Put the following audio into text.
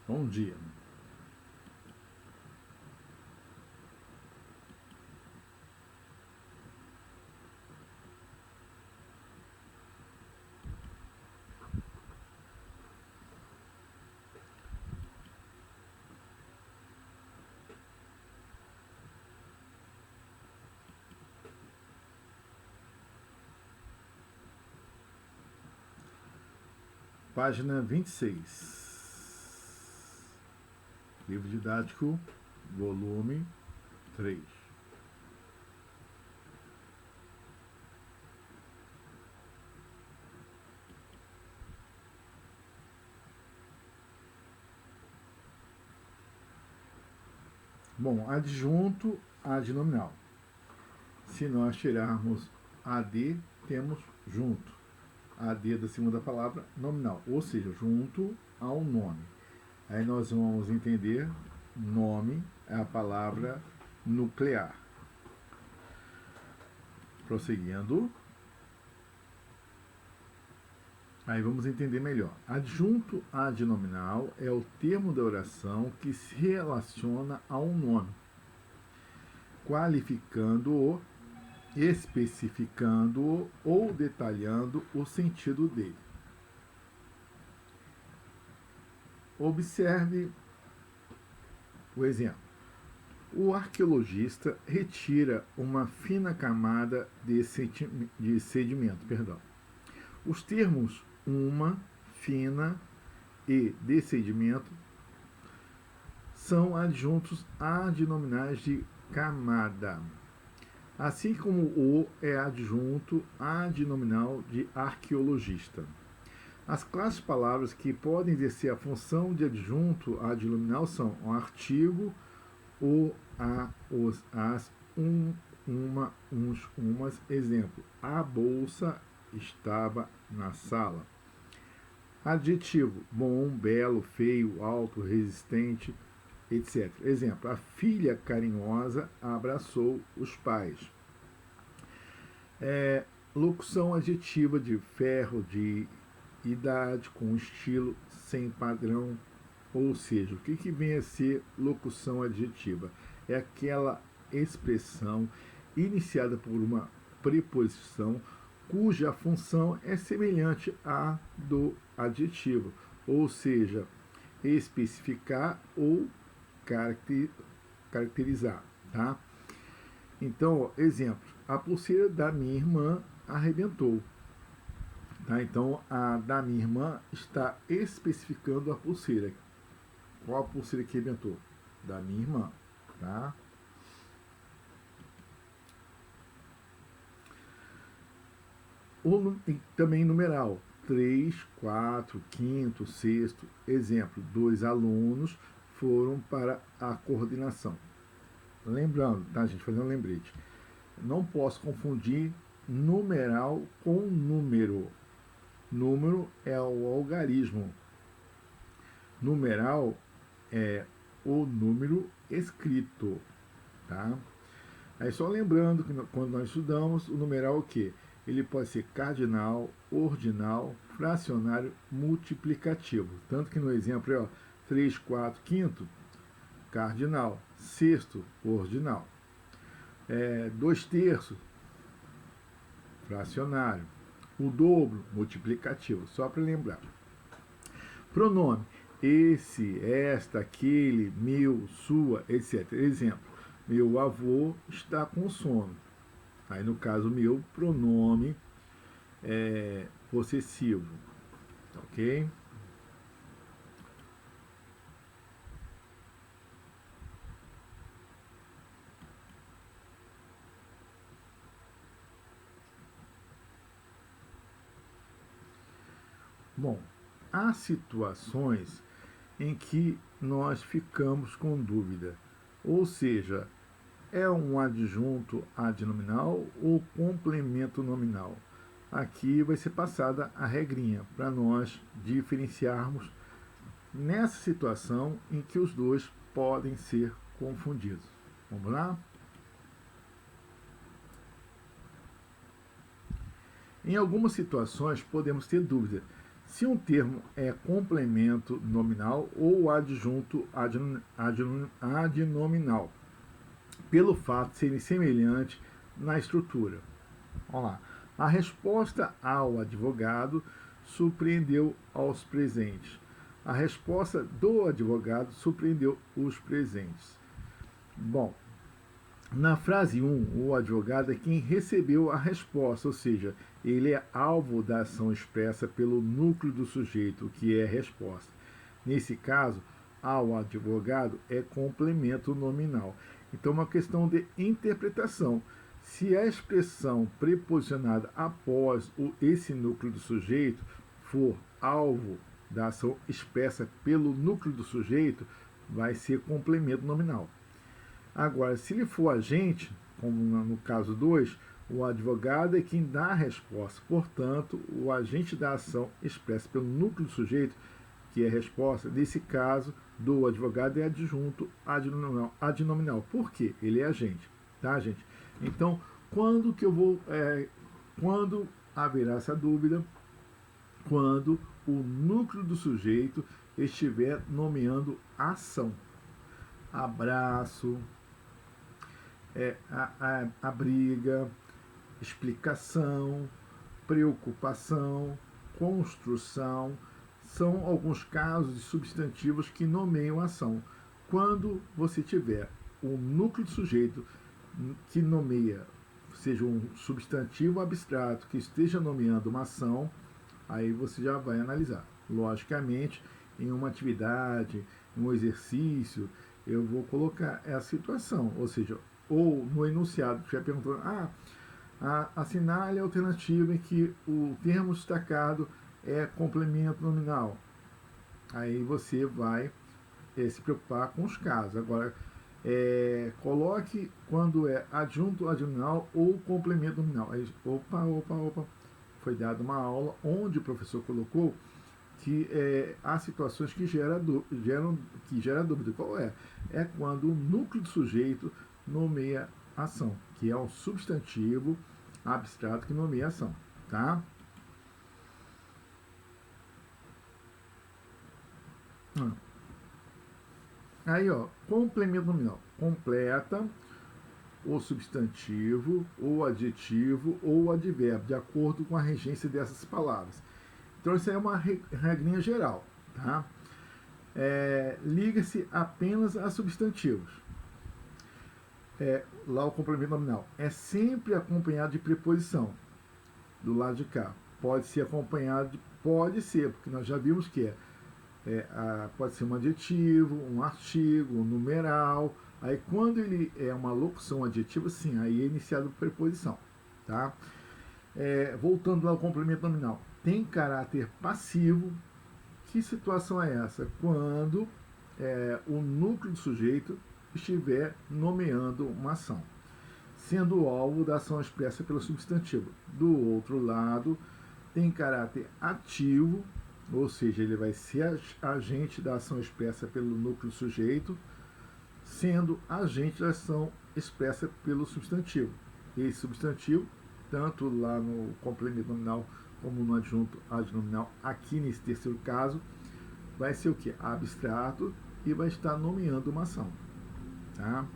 Bom dia. Página 26. Livro didático, volume 3. Bom, adjunto adnominal. Se nós tirarmos AD, temos junto. AD da segunda palavra, nominal, ou seja, junto ao nome. Aí nós vamos entender, nome é a palavra nuclear. Prosseguindo. Aí vamos entender melhor. Adjunto adnominal é o termo da oração que se relaciona a um nome, qualificando-o, especificando-o ou detalhando o sentido dele. Observe o exemplo. O arqueologista retira uma fina camada de sedimento. Os termos uma, fina e de sedimento são adjuntos adnominais de camada, assim como o é adjunto adnominal de arqueologista. As classes de palavras que podem exercer a função de adjunto adnominal são o artigo, o, a, os, as, uma, uns, umas. Exemplo: a bolsa estava na sala. Adjetivo: bom, belo, feio, alto, resistente, etc. Exemplo: a filha carinhosa abraçou os pais. Locução adjetiva de ferro, de idade, com estilo, sem padrão. Ou seja, o que vem a ser locução adjetiva? É aquela expressão iniciada por uma preposição cuja função é semelhante à do adjetivo, ou seja, especificar ou caracterizar. Tá? Então, exemplo: a pulseira da minha irmã arrebentou. Tá? Então, a da minha irmã está especificando a pulseira. Qual a pulseira que arrebentou? Da minha irmã. Tá? Também numeral: 3, 4, 5º, 6º. Exemplo: 2 alunos foram para a coordenação. Lembrando, tá, gente? Fazendo um lembrete. Não posso confundir numeral com número. Número é o algarismo. Numeral é o número escrito. Tá? Aí só lembrando que quando nós estudamos, o numeral é o quê? Ele pode ser cardinal, ordinal, fracionário, multiplicativo. Tanto que no exemplo é 3, 4, 5º, cardinal, sexto, ordinal. 2/3, fracionário. O dobro, multiplicativo, só para lembrar. Pronome: esse, esta, aquele, meu, sua, etc. Exemplo: meu avô está com sono. Aí, no caso, meu, pronome possessivo. Ok? Bom, há situações em que nós ficamos com dúvida, ou seja, é um adjunto adnominal ou complemento nominal. Aqui vai ser passada a regrinha para nós diferenciarmos nessa situação em que os dois podem ser confundidos. Vamos lá? Em algumas situações podemos ter dúvida Se um termo é complemento nominal ou adjunto adnominal, pelo fato de serem semelhantes na estrutura. Vamos lá. A resposta ao advogado surpreendeu aos presentes. A resposta do advogado surpreendeu os presentes. Bom, na frase 1, o advogado é quem recebeu a resposta, ou seja, ele é alvo da ação expressa pelo núcleo do sujeito, que é a resposta. Nesse caso, ao advogado é complemento nominal. Então, uma questão de interpretação. Se a expressão preposicionada após esse núcleo do sujeito for alvo da ação expressa pelo núcleo do sujeito, vai ser complemento nominal. Agora, se ele for agente, como no caso 2, o advogado é quem dá a resposta. Portanto, o agente da ação expressa pelo núcleo do sujeito, que é a resposta, nesse caso, do advogado é adjunto adnominal. Por quê? Ele é agente, tá, gente? Então, quando haverá essa dúvida? Quando o núcleo do sujeito estiver nomeando ação. Abraço, a briga, explicação, preocupação, construção, são alguns casos de substantivos que nomeiam ação. Quando você tiver o núcleo do sujeito que nomeia, seja um substantivo abstrato que esteja nomeando uma ação, aí você já vai analisar. Logicamente, em uma atividade, em um exercício, eu vou colocar essa situação, ou seja, ou no enunciado que estiver perguntando, assinale a alternativa em que o termo destacado é complemento nominal. Aí você vai se preocupar com os casos. Agora, coloque quando é adjunto adnominal ou complemento nominal. Aí, opa. Foi dada uma aula onde o professor colocou que há situações que gera dúvida. Qual é? É quando o núcleo do sujeito nomeia ação, que é um substantivo abstrato que nomeia ação, tá? Aí, ó, complemento nominal. Completa o substantivo, ou adjetivo, ou advérbio, de acordo com a regência dessas palavras. Então, isso é uma regrinha geral, tá? Liga-se apenas a substantivos. Lá o complemento nominal é sempre acompanhado de preposição, do lado de cá. Pode ser acompanhado de... Pode ser, porque nós já vimos que pode ser um adjetivo, um artigo, um numeral. Aí, quando ele é uma locução adjetiva, sim, aí é iniciado por preposição, tá? Voltando lá ao complemento nominal. Tem caráter passivo. Que situação é essa? Quando o núcleo do sujeito estiver nomeando uma ação, sendo o alvo da ação expressa pelo substantivo. Do outro lado, tem caráter ativo, ou seja, ele vai ser agente da ação expressa pelo núcleo do sujeito, sendo agente da ação expressa pelo substantivo. Esse substantivo, tanto lá no complemento nominal como no adjunto adnominal, aqui nesse terceiro caso, vai ser o que? Abstrato e vai estar nomeando uma ação. Tá?